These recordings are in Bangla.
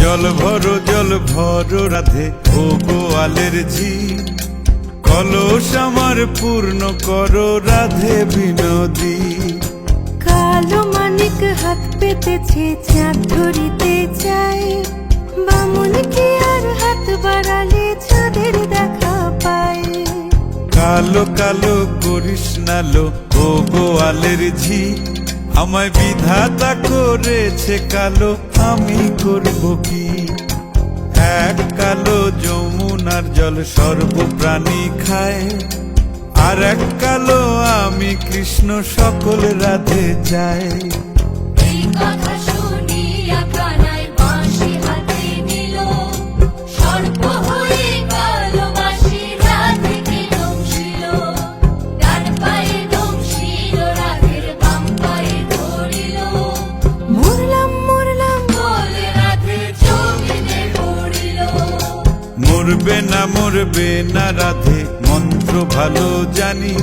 জল ভরো রাধে ও গোয়ালের ঝি, কলস আমার পূর্ণ করো রাধে বিনোদী। কালো মানিক হাত পেতেছে চাঁদ ধরিতে চাই, বামুন কি আর হাত বাড়ালে চাঁদের দেখা পায়। কালো কালো করিস নালো ও গোয়ালের ঝি, আমায় বিধাতা করেছে কালো, আমি করব কি? এক কালো যমুনার জল সর্বপ্রাণী খায়, আর এক কালো আমি কৃষ্ণ সকল রাধে চাই। এই কথা শুনিয়া কানাই বাঁশি হাতে নিল, সর্প হয়ে কালো বাঁশি রাধেকে দংশিল। ডান পায়ে দংশিল রাধের বাম পায়ে ধরিল, মরলাম মরলাম বলে রাধে জমিনে পড়িল। মরবে না রাধে মন্ত্র ভালো জানি,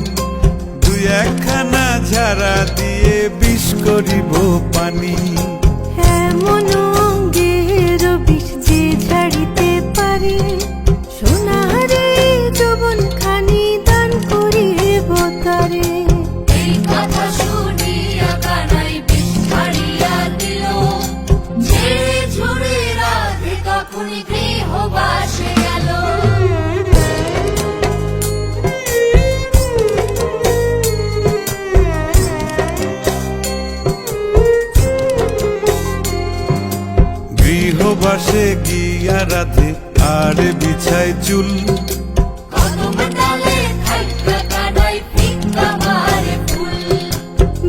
দুই একখানা ঝাড়া দিয়ে বিষ করিব পানি। এমন অঙ্গের বিষ যে ঝাড়িতে পারে, সোনারে যৌবন খানি দান করিব তারে। এই কথা শুনিয়া কানাই বিষ ছাড়িয়া দিল, ঝেড়ে ঝুড়ে রাধে তখনই গৃহবাসে গেল। গৃহবাসে গিয়া রাধে আর বিছায় চুল, কদম ডালে থাইকা কানাই ফিক্কা মারে ফুল।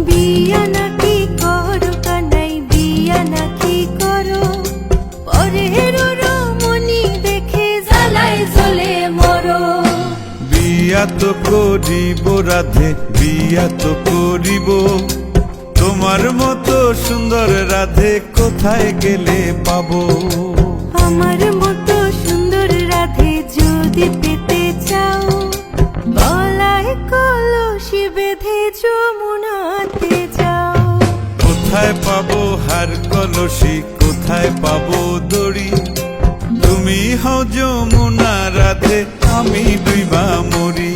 বিয়া নাকি করো কানাই বিয়া নাকি করো, পরের রমণী দেখে জ্বালায় জ্বলে মরো। বিয়া তো করিব রাধে বিয়া তো করিব, তোমার মতো সুন্দর রাধে কোথায় গেলে পাবো? আমার মতো সুন্দর রাধে যদি পেতে চাও, গলায় কলসি বেঁধে যমুনাতে যাও। কোথায় পাবো হার কলসি, কোথায় পাবো দড়ি? তুমি হও যমুনা রাধে, আমি ডুইবা মরি।